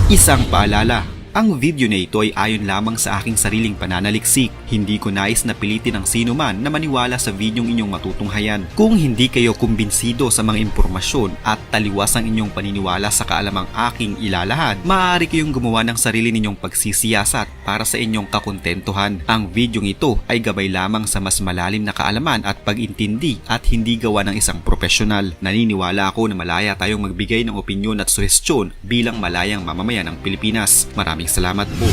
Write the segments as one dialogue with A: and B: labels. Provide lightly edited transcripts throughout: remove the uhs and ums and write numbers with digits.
A: Isang paalala, ang video na ito ay ayon lamang sa aking sariling pananaliksik. Hindi ko nais na pilitin ang sino man na maniwala sa videong inyong matutunghayan. Kung hindi kayo kumbinsido sa mga impormasyon at taliwas ang inyong paniniwala sa kaalamang aking ilalahad, maaari kayong gumawa ng sarili ninyong pagsisiyasat para sa inyong kakontentuhan. Ang videong ito ay gabay lamang sa mas malalim na kaalaman at pag-intindi at hindi gawa ng isang profesional. Naniniwala ako na malaya tayong magbigay ng opinyon at suhestyon bilang malayang mamamayan ng Pilipinas. Maraming salamat po.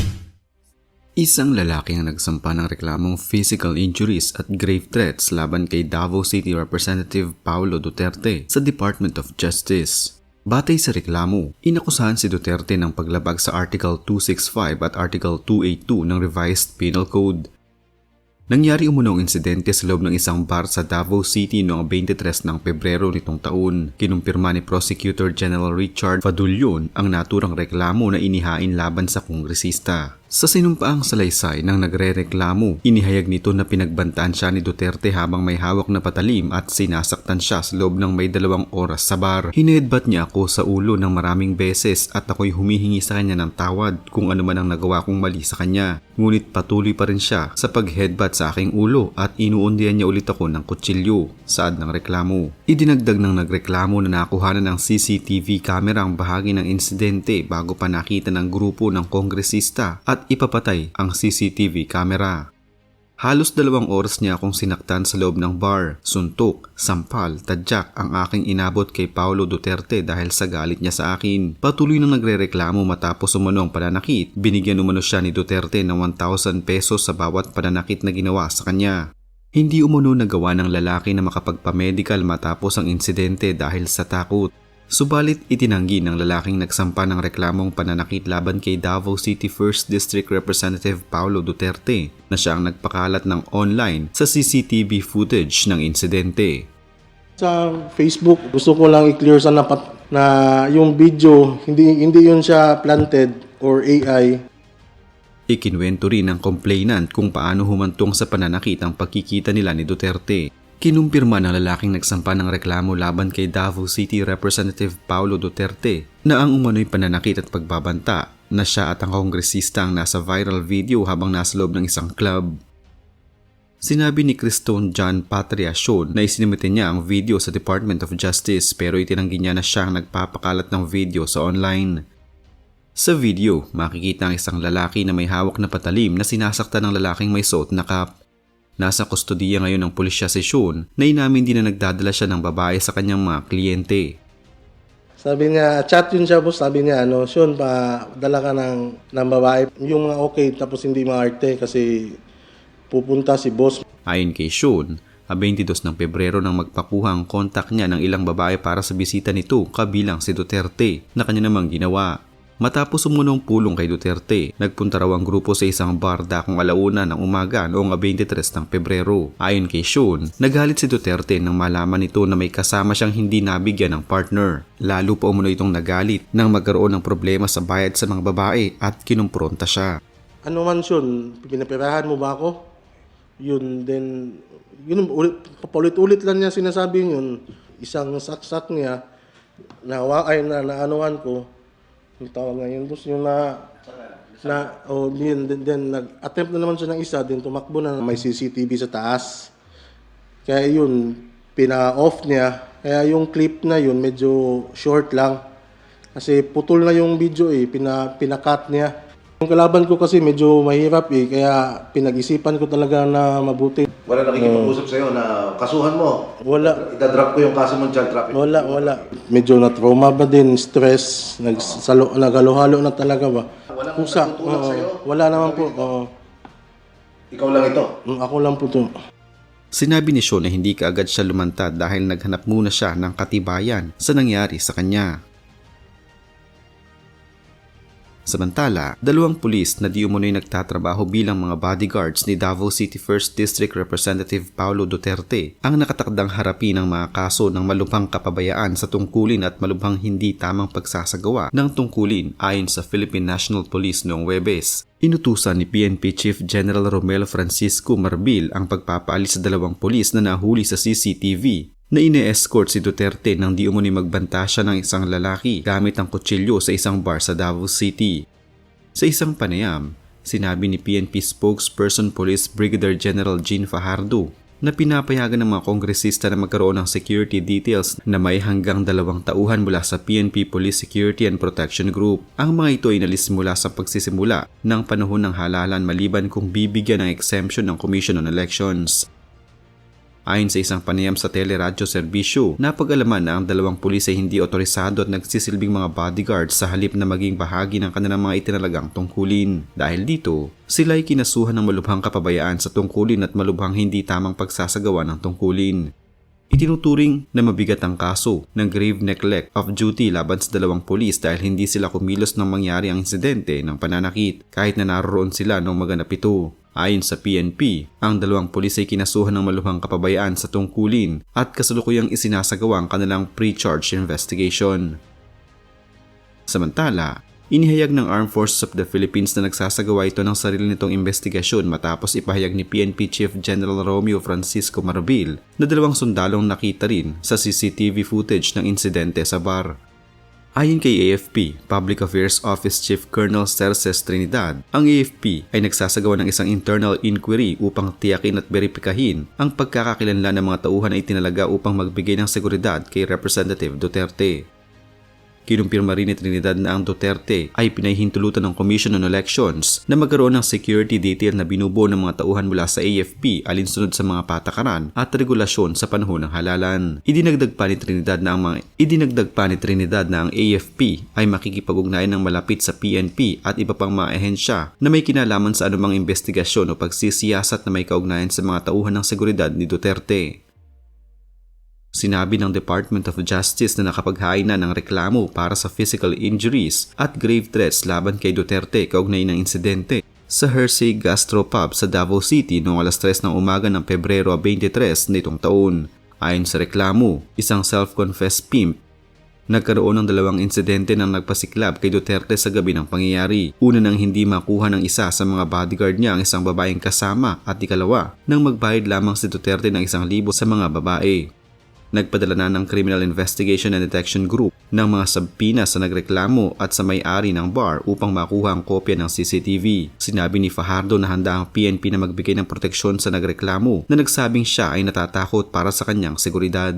A: Isang lalaki ang nagsampa ng reklamong physical injuries at grave threats laban kay Davao City Representative Paulo Duterte sa Department of Justice. Batay sa reklamo, inakusahan si Duterte ng paglabag sa Article 265 at Article 282 ng Revised Penal Code. Nangyari umunong insidente sa loob ng isang bar sa Davao City noong 23 ng Pebrero nitong taon. Kinumpirma ni Prosecutor General Richard Fadulion ang naturang reklamo na inihain laban sa kongresista. Sa sinumpaang salaysay ng nagrereklamo, inihayag nito na pinagbantaan siya ni Duterte habang may hawak na patalim at sinasaktan siya sa loob ng may 2 oras sa bar. Hinedbat niya ako sa ulo ng maraming beses at ako'y humihingi sa kanya ng tawad kung ano man ang nagawa kong mali sa kanya. Ngunit patuloy pa rin siya sa pag-headbutt sa aking ulo at inuundian niya ulit ako ng kutsilyo, saad ng reklamo. Idinagdag ng nagreklamo na nakuhanan ng CCTV camera ang bahagi ng insidente bago pa nakita ng grupo ng kongresista at ipapatay ang CCTV camera. Halos 2 oras niya akong sinaktan sa loob ng bar. Suntok, sampal, tadyak ang aking inabot kay Paulo Duterte dahil sa galit niya sa akin. Patuloy nang nagrereklamo matapos umanong pananakit. Binigyan umano siya ni Duterte ng 1,000 pesos sa bawat pananakit na ginawa sa kanya. Hindi umano nagawa ng lalaki na makapagpamedical matapos ang insidente dahil sa takot. Subalit itinanggi ng lalaking nagsampa ng reklamong pananakit laban kay Davao City 1st District Representative Paulo Duterte na siya ang nagpakalat ng online sa CCTV footage ng insidente.
B: Sa Facebook, gusto ko lang i-clear sa na yung video, hindi yun siya planted or AI.
A: Ikinwento rin ng complainant kung paano humantong sa pananakit ang pagkikita nila ni Duterte. Kinumpirma ng lalaking nagsampa ng reklamo laban kay Davao City Representative Paulo Duterte na ang umano'y pananakit at pagbabanta na siya at ang kongresista ang nasa viral video habang nasa loob ng isang club. Sinabi ni Criston John Patriacion na isinimite niya ang video sa Department of Justice pero itinanggi niya na siya ang nagpapakalat ng video sa online. Sa video, makikita ang isang lalaki na may hawak na patalim na sinasaktan ng lalaking may suot na cap. Nasa kustodiya ngayon ng pulisya si Sean na inamin din na nagdadala siya ng babae sa kanyang mga kliyente.
B: Sabi niya, chat yun siya boss, sabi niya, Sean, dala ka ng babae. Yung mga okay, tapos hindi maarte kasi pupunta si boss.
A: Ayon kay Sean, 22 ng Pebrero nang magpakuha ang kontak niya ng ilang babae para sa bisita nito kabilang si Duterte na kanya namang ginawa. Matapos umunong pulong kay Duterte, nagpunta raw ang grupo sa isang bar dakong 1:00 ng umaga noong 23 ng Pebrero. Ayon kay Sean, nagalit si Duterte nang malaman nito na may kasama siyang hindi nabigyan ng partner. Lalo pa umuno itong nagalit nang magkaroon ng problema sa bayad sa mga babae at kinumpronta siya.
B: Ano man Sean, pinapirahan mo ba ako? Yun, then, yun, paulit-ulit lang niya sinasabi yun. Isang saksak niya, naanuhan ko. Yung tawag ngayon, boss, yung then nag-attempt na naman siya ng isa, then tumakbo na may CCTV sa taas. Kaya yun, pina-off niya. Kaya yung clip na yun, medyo short lang. Kasi putol na yung video pina-cut niya. Yung kalaban ko kasi medyo mahirap kaya pinag-isipan ko talaga na mabuti.
C: Wala nakikipag-usap sa'yo na kasuhan mo?
B: Wala.
C: Idadrop ko yung kaso mong child trafficking?
B: Wala. Medyo na-trauma ba din, stress, naghalo-halo na talaga ba.
C: Walang natutulak sa'yo?
B: Wala naman po.
C: Ikaw lang ito?
B: Ako lang po to.
A: Sinabi ni Sean na hindi kaagad siya lumantad dahil naghanap muna siya ng katibayan sa nangyari sa kanya. Samantala, 2 pulis na di umunoy nagtatrabaho bilang mga bodyguards ni Davao City 1st District Representative Paulo Duterte ang nakatakdang harapin ng mga kaso ng malubhang kapabayaan sa tungkulin at malubhang hindi tamang pagsasagawa ng tungkulin ayon sa Philippine National Police noong Huwebes. Inutusan ni PNP Chief General Romel Francisco Marbil ang pagpapaalis sa 2 pulis na nahuli sa CCTV na ine-escort si Duterte nang di umano'y magbanta siya ng isang lalaki gamit ang kutsilyo sa isang bar sa Davao City. Sa isang panayam, sinabi ni PNP spokesperson Police Brigadier General Jean Fajardo na pinapayagan ng mga kongresista na magkaroon ng security details na may hanggang 2 tauhan mula sa PNP Police Security and Protection Group. Ang mga ito ay inalis mula sa pagsisimula ng panahon ng halalan maliban kung bibigyan ng exemption ng Commission on Elections. Ayon sa isang panayam sa teleradyo serbisyo, napag-alaman na ang 2 pulis ay hindi otorisado at nagsisilbing mga bodyguards sa halip na maging bahagi ng kanilang mga itinalagang tungkulin. Dahil dito, sila ay kinasuhan ng malubhang kapabayaan sa tungkulin at malubhang hindi tamang pagsasagawa ng tungkulin. Itinuturing na mabigat ang kaso ng grave neglect of duty laban sa 2 pulis dahil hindi sila kumilos nang mangyari ang insidente ng pananakit kahit na naroon sila nung maganap ito. Ayon sa PNP, ang 2 pulis ay kinasuhan ng malubhang kapabayaan sa tungkulin at kasalukuyang isinasagawa ang kanilang pre-charge investigation. Samantala, inihayag ng Armed Forces of the Philippines na nagsasagawa ito ng sarili nitong investigasyon matapos ipahayag ni PNP Chief General Romeo Francisco Marbil na 2 sundalong nakita rin sa CCTV footage ng insidente sa bar. Ayon kay AFP, Public Affairs Office Chief Colonel Cerces Trinidad, ang AFP ay nagsasagawa ng isang internal inquiry upang tiyakin at beripikahin ang pagkakakilanlan ng mga tauhan na itinalaga upang magbigay ng seguridad kay Representative Duterte. Kinumpirma rin ni Trinidad na ang Duterte ay pinahihintulutan ng Commission on Elections na magkaroon ng security detail na binubuo ng mga tauhan mula sa AFP alinsunod sa mga patakaran at regulasyon sa panahon ng halalan. Idinagdag pa ni Trinidad na ang AFP ay makikipag-ugnayan ng malapit sa PNP at iba pang mga ahensya na may kinalaman sa anumang investigasyon o pagsisiyasat na may kaugnayan sa mga tauhan ng seguridad ni Duterte. Sinabi ng Department of Justice na nakapaghain na ng reklamo para sa physical injuries at grave threats laban kay Duterte kaugnay ng insidente sa Hersey Gastropub sa Davao City noong 3:00 ng umaga ng Pebrero 23 nitong taon. Ayon sa reklamo, isang self-confessed pimp, nagkaroon ng 2 insidente nang nagpasiklab kay Duterte sa gabi ng pangyayari. Una nang hindi makuha ng isa sa mga bodyguard niya ang isang babaeng kasama at ikalawa nang magbayad lamang si Duterte ng 1,000 sa mga babae. Nagpadala na ng Criminal Investigation and Detection Group ng mga sabpina sa nagreklamo at sa may-ari ng bar upang makuha ang kopya ng CCTV. Sinabi ni Fajardo na handa ang PNP na magbigay ng proteksyon sa nagreklamo na nagsabing siya ay natatakot para sa kanyang seguridad.